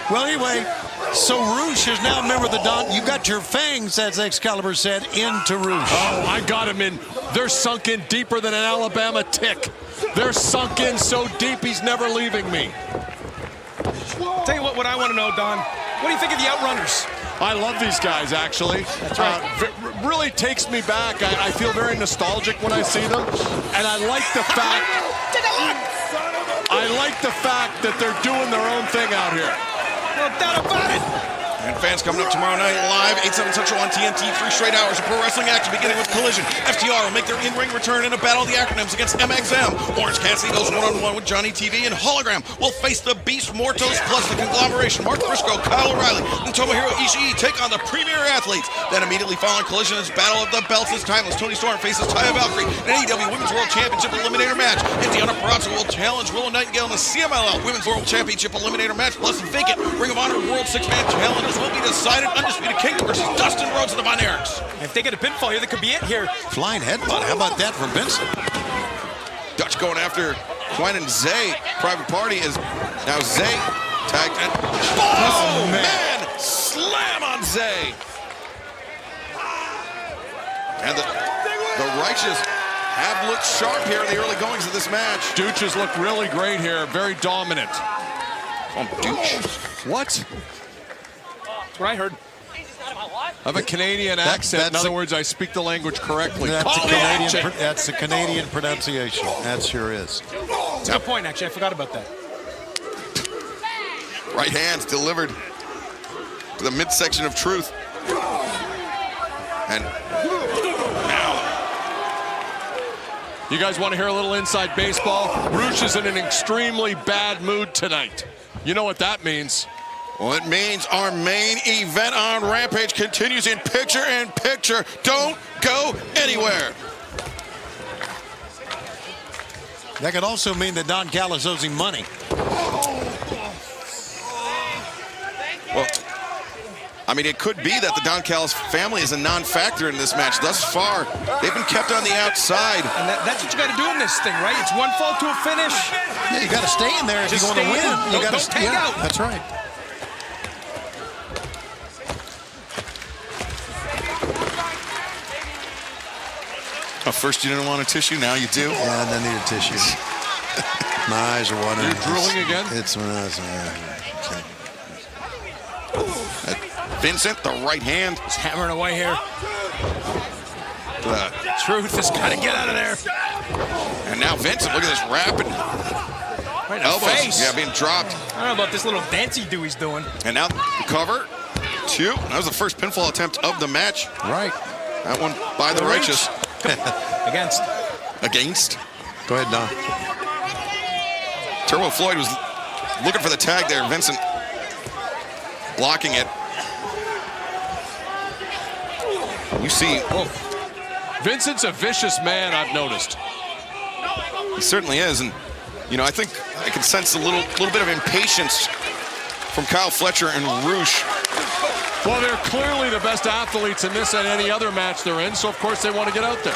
Well, anyway, so Roosh is now a member of the Don. You got your fangs, as Excalibur said, into Roosh.
Oh, I got him in. They're sunk in deeper than an Alabama tick. They're sunk in so deep he's never leaving me.
Tell you what I want to know, Don. What do you think of the Outrunners?
I love these guys, actually.
That's right.
Really takes me back. I feel very nostalgic when I see them. And I like the fact... I like the fact that they're doing their own thing out here.
No doubt about it.
And fans coming up tomorrow night live, 8/7 Central on TNT, 3 straight hours of pro wrestling action beginning with Collision. FTR will make their in-ring return in a battle of the acronyms against MXM. Orange Cassidy goes one-on-one with Johnny TV, and Hologram will face the Beast Mortos plus the conglomeration. Mark Briscoe, Kyle O'Reilly, and Tomohiro Ishii take on the premier athletes. Then immediately following Collision is Battle of the Belts is timeless. Tony Storm faces Taya Valkyrie, an AEW Women's World Championship Eliminator match. And Deonna Purrazzo will challenge Willow Nightingale in the CMLL Women's World Championship Eliminator match, plus vacant Ring of Honor World 6-Man challenges will be decided. Undisputed King versus Dustin Rhodes and the Von Erichs.
If they get a pinfall here, that could be it here.
Flying headbutt. How about that from Vincent?
Dutch going after Quinn and Zay. Private Party is now Zay tagged and oh man! Slam on Zay. And the Righteous have looked sharp here in the early goings of this match.
Dooch has looked really great here. Very dominant.
Dooch.
What?
That's what I heard.
I have a Canadian accent. In other words, I speak the language correctly.
That's a Canadian pronunciation. That sure is.
That's a good point, actually. I forgot about that.
Right hands delivered to the midsection of Truth. And now.
You guys want to hear a little inside baseball? Roosh is in an extremely bad mood tonight. You know what that means.
Well, it means our main event on Rampage continues in picture-in-picture. Don't go anywhere.
That could also mean that Don Callis owes him money.
Well, I mean, it could be that the Don Callis family is a non-factor in this match. Thus far, they've been kept on the outside.
And that's what you got to do in this thing, right? It's one fall to a finish.
Yeah, you got to stay in there if
Just
you want to
stay
win.
in.
You got to
Don't tag out.
That's right.
Oh, first you didn't want a tissue, now you do?
Yeah, and I need a tissue. My eyes are watering.
You're drooling again?
It's
Vincent, the right hand.
He's hammering away here. Truth has got to get out of there.
And now Vincent, look at this rapid
right in the
elbows.
face.
Yeah, being dropped.
I don't know about this little dance do he's doing.
And now the cover. 2. That was the first pinfall attempt of the match.
right.
That one by the Righteous. Against.
Go ahead, Don.
Turbo Floyd was looking for the tag there. Vincent blocking it. You see.
Vincent's a vicious man, I've noticed.
He certainly is. And, you know, I think I can sense a little bit of impatience from Kyle Fletcher and Roosh.
Well, they're clearly the best athletes in this and any other match they're in, so of course they want to get out there.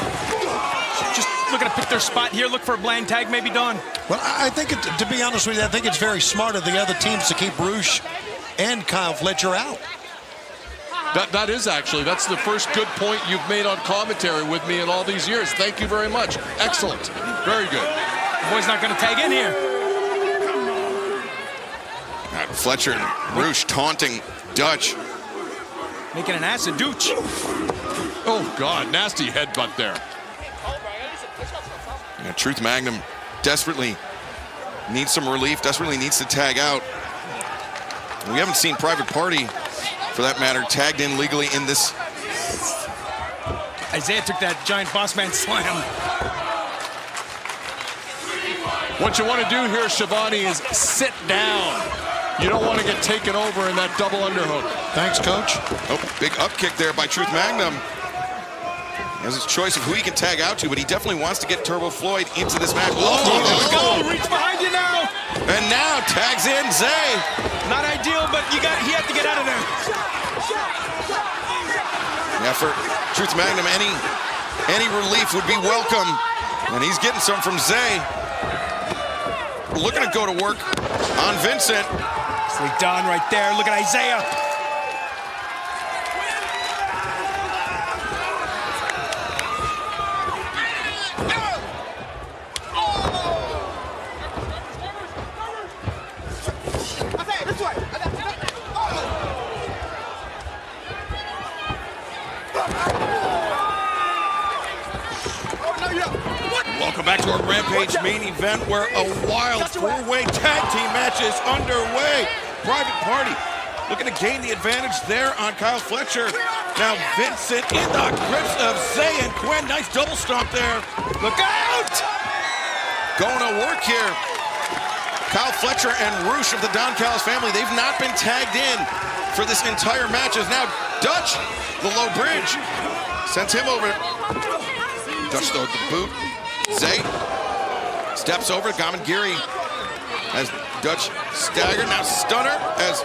Just looking to pick their spot here, look for a blind tag, maybe, Don.
Well, I think, to be honest with you, I think it's very smart of the other teams to keep Roosh and Kyle Fletcher out.
That is actually, that's the first good point you've made on commentary with me in all these years. Thank you very much. Excellent. Very good.
The boy's not going to tag in here.
Fletcher and Roosh taunting Dutch.
Making an ass of Dooch.
Oh, God, nasty headbutt there.
Yeah, Truth Magnum desperately needs some relief, desperately needs to tag out. We haven't seen Private Party, for that matter, tagged in legally in this.
Isaiah took that giant boss man slam.
What you want to do here, Shivani, is sit down. You don't want to get taken over in that double underhook.
Thanks, Coach.
Oh, big up kick there by Truth Magnum. He has his choice of who he can tag out to, but he definitely wants to get Turbo Floyd into this match.
Go, reach behind you now.
And now tags in Zay.
Not ideal, but he had to get out of there.
Yeah, for Truth Magnum, any relief would be welcome. And he's getting some from Zay. Looking to go to work on Vincent.
Nicely done right there. Look at Isaiah.
Welcome back to our Rampage main event where a wild four-way tag team match is underway. Private Party looking to gain the advantage there on Kyle Fletcher. Now Vincent in the grips of Zay and Quinn. Nice double stomp there. Look out! Going to work here. Kyle Fletcher and Roosh of the Don Callis family, they've not been tagged in for this entire match. As now Dutch, the low bridge, sends him over. Dutch though the boot. Zay steps over. Gamangiri as Dutch staggered. Now stunner as...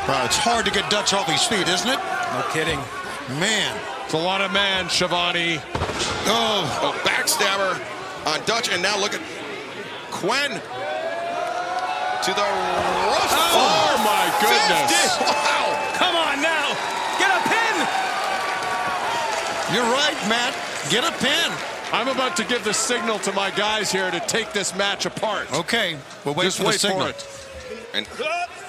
Wow, it's hard to get Dutch off his feet, isn't it?
No kidding.
Man.
It's a lot of man, Shivani.
Oh, backstabber on Dutch. And now look at Quinn to the roof.
Oh my goodness.
50. Wow.
Come on now. Get a pin.
You're right, Matt. Get a pin.
I'm about to give the signal to my guys here to take this match apart.
Okay, we'll wait
Just
for the
wait
signal.
for it.
And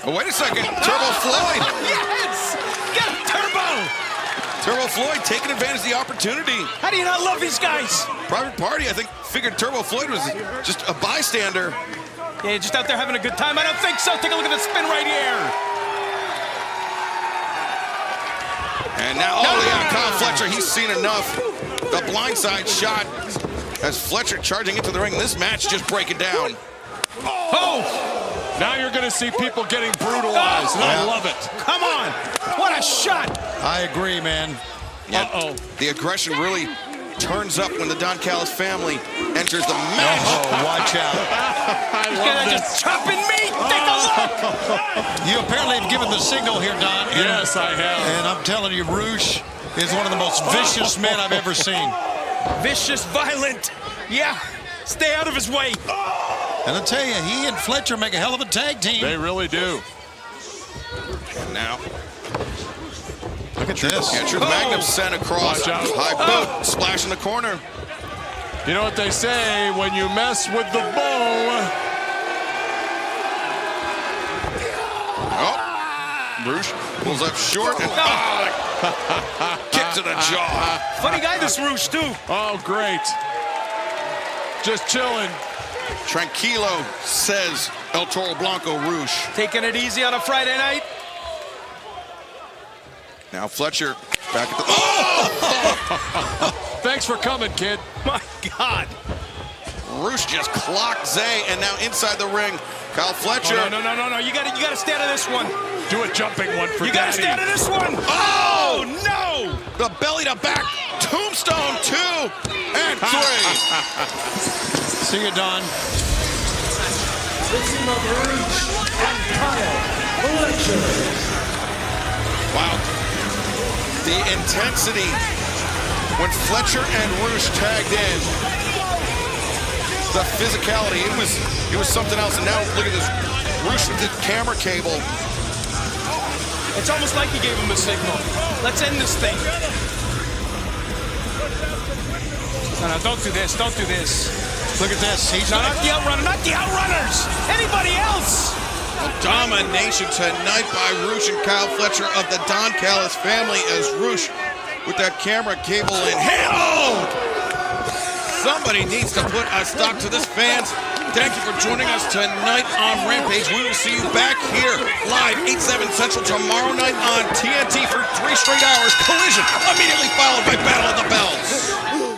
oh, wait a second. Turbo Floyd.
Yes. Get a Turbo.
Turbo Floyd taking advantage of the opportunity.
How do you not love these guys?
Private Party, I think, figured Turbo Floyd was just a bystander.
Yeah, just out there having a good time. I don't think so. Take a look at the spin right here.
And now, oh yeah, Kyle Fletcher, he's seen enough. The blindside shot as Fletcher charging into the ring. This match just breaking down.
Oh!
Now you're going to see people getting brutalized, and I love it.
Come on! What a shot!
I agree, man.
Yeah, the aggression really turns up when the Don Callis family enters the match.
Oh, watch out.
I love this.
Just chopping meat! Take a look!
You apparently have given the signal here, Don.
Yes, I have.
And I'm telling you, Roosh is one of the most vicious men I've ever seen.
Vicious, violent. Yeah, stay out of his way.
And I'll tell you, he and Fletcher make a hell of a tag team.
They really do.
And now,
Look at this.
yeah, Truth Magnum sent across.
Watch out.
High boot, splash in the corner.
You know what they say, when you mess with the bull.
Oh, Roosh pulls up short and kick to the jaw.
Funny guy, this Roosh, too.
Oh, great. Just chilling.
Tranquilo, says El Toro Blanco Roosh.
Taking it easy on a Friday night.
Now Fletcher back at the...
Thanks for coming, kid.
My God.
Roosh just clocked Zay, and now inside the ring, Kyle Fletcher.
Oh, no. You gotta stay out of this one.
Do a jumping one for
You gotta
Daddy.
stay out of this one. Oh, no.
The belly to back, tombstone 2 and 3.
See you, Don.
Wow. The intensity when Fletcher and Roosh tagged in. The physicality, it was something else. And now look at this, Roosh with the camera cable.
It's almost like he gave him a signal. Let's end this thing. No, don't do this. Don't do this.
Look at this. He's
No, not the Outrunner. Not the Outrunners. Anybody else?
Domination tonight by Roosh and Kyle Fletcher of the Don Callis family as Roosh with that camera cable in hand. Oh! Somebody needs to put a stop to this, fans. Thank you for joining us tonight on Rampage. We will see you back here live 8/7 Central tomorrow night on TNT for 3 straight hours. Collision immediately followed by Battle of the Bells.